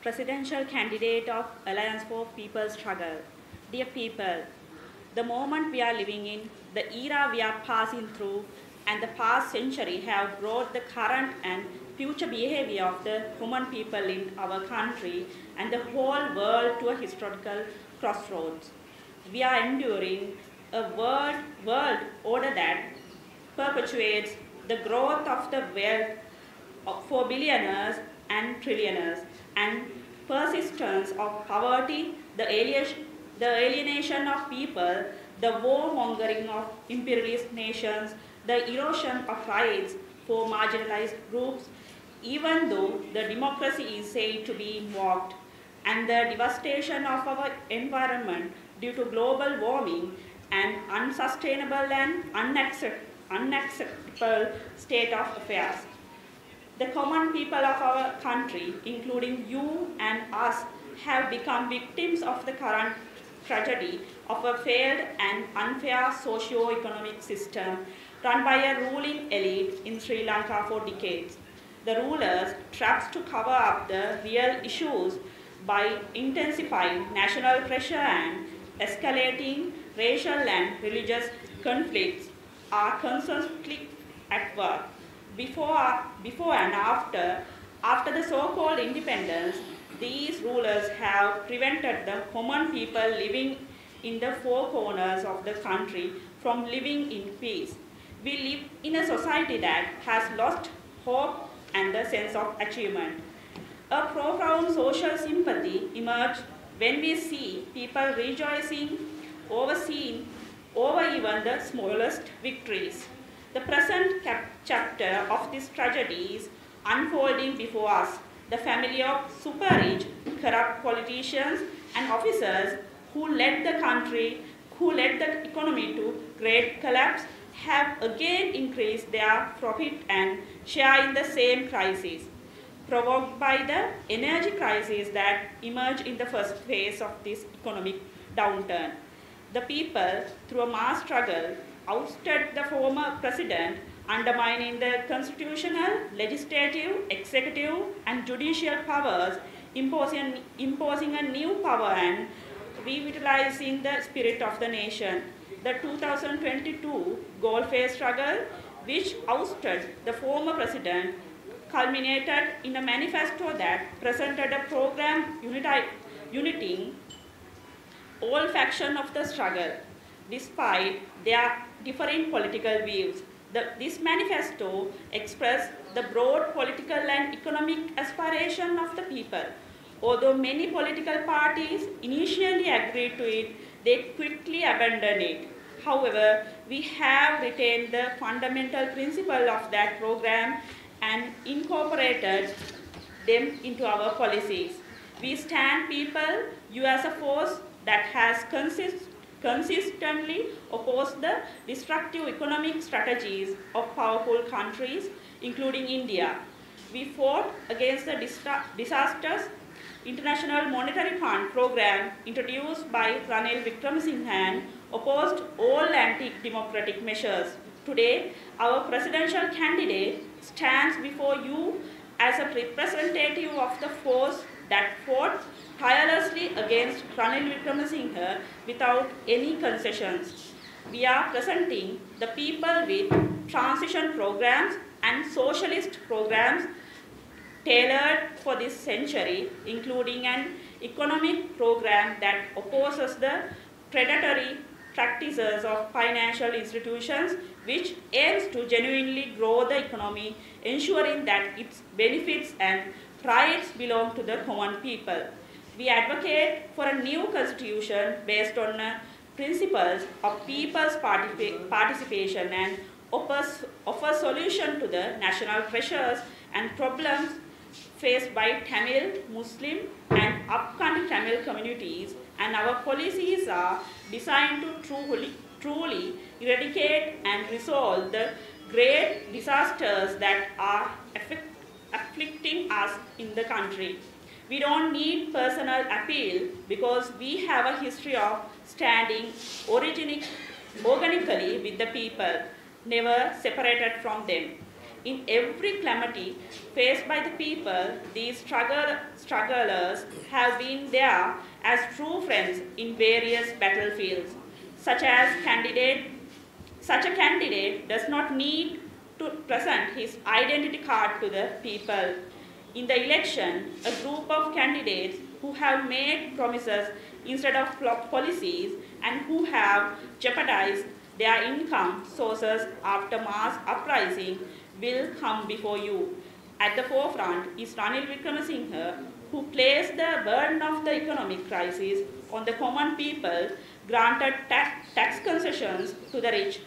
presidential candidate of Alliance for People's Struggle. Dear people, the moment we are living in, the era we are passing through, and the past century have brought the current and future behavior of the common people in our country and the whole world to a historical crossroads. We are enduring a world order that perpetuates the growth of the wealth for billionaires and trillionaires and persistence of poverty, the alienation of people, the warmongering of imperialist nations, the erosion of rights for marginalized groups, even though the democracy is said to be invoked, and the devastation of our environment due to global warming and unsustainable and unacceptable state of affairs. The common people of our country, including you and us, have become victims of the current tragedy of a failed and unfair socio-economic system run by a ruling elite in Sri Lanka for decades. The rulers trapped to cover up the real issues by intensifying national pressure and escalating racial and religious conflicts are constantly at work. Before and after the so-called independence, these rulers have prevented the common people living in the four corners of the country from living in peace. We live in a society that has lost hope and the sense of achievement. A profound social sympathy emerged when we see people rejoicing over even the smallest victories. The present chapter of this tragedy is unfolding before us. The family of super-rich, corrupt politicians and officers who led the economy to great collapse have again increased their profit and share in the same crisis, provoked by the energy crisis that emerged in the first phase of this economic downturn. The people, through a mass struggle, ousted the former president, undermining the constitutional, legislative, executive, and judicial powers, imposing a new power and revitalizing the spirit of the nation. The 2022 goal-phase struggle, which ousted the former president, culminated in a manifesto that presented a program uniting all factions of the struggle, despite their differing political views. This manifesto expressed the broad political and economic aspiration of the people. Although many political parties initially agreed to it, they quickly abandoned it. However, we have retained the fundamental principle of that program and incorporated them into our policies. We stand people, you as a force that has consistently opposed the destructive economic strategies of powerful countries, including India. We fought against the disastrous International Monetary Fund program introduced by Ranil Wickremesinghe and opposed all anti-democratic measures. Today, our presidential candidate stands before you as a representative of the force that fought tirelessly against Ranil Wickremesinghe without any concessions. We are presenting the people with transition programs and socialist programs tailored for this century, including an economic program that opposes the predatory practices of financial institutions, which aims to genuinely grow the economy, ensuring that its benefits and rights belong to the common people. We advocate for a new constitution based on principles of people's participation and offer solution to the national pressures and problems faced by Tamil, Muslim, and upcountry Tamil communities, and our policies are designed to truly eradicate and resolve the great disasters that are afflicting us in the country. We don't need personal appeal because we have a history of standing organically with the people, never separated from them. In every calamity faced by the people, these strugglers have been there as true friends in various battlefields. Such a candidate does not need to present his identity card to the people. In the election, a group of candidates who have made promises instead of policies and who have jeopardized their income sources after mass uprising will come before you. At the forefront is Ranil Wickremesinghe, who placed the burden of the economic crisis on the common people, granted tax concessions to the rich,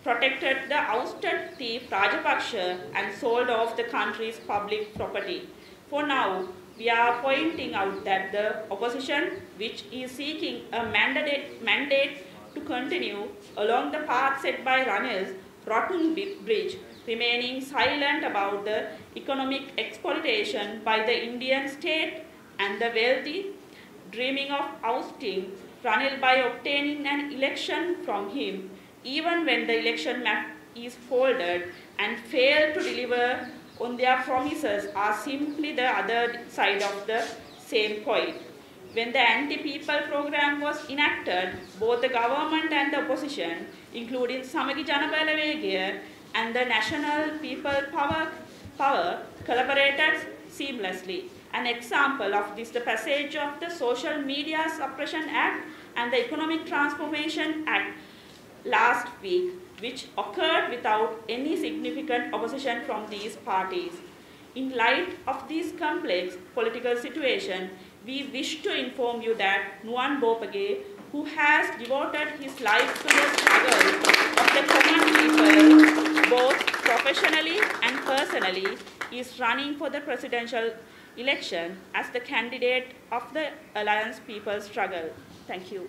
protected the ousted thief Rajapaksa, and sold off the country's public property. For now, we are pointing out that the opposition, which is seeking a mandate to continue along the path set by Ranil's rotten bridge, remaining silent about the economic exploitation by the Indian state and the wealthy, dreaming of ousting Ranil by obtaining an election from him, even when the election map is folded, and fail to deliver on their promises, are simply the other side of the same coin. When the anti-people program was enacted, both the government and the opposition, including Samagi Janabalawegaya and the National People Power, collaborated seamlessly. An example of this, the passage of the Social Media Suppression Act and the Economic Transformation Act last week, which occurred without any significant opposition from these parties. In light of this complex political situation, we wish to inform you that Nuwan Bopage, who has devoted his life to the struggle of the common people, both professionally and personally, is running for the presidential election as the candidate of the Alliance People's Struggle. Thank you.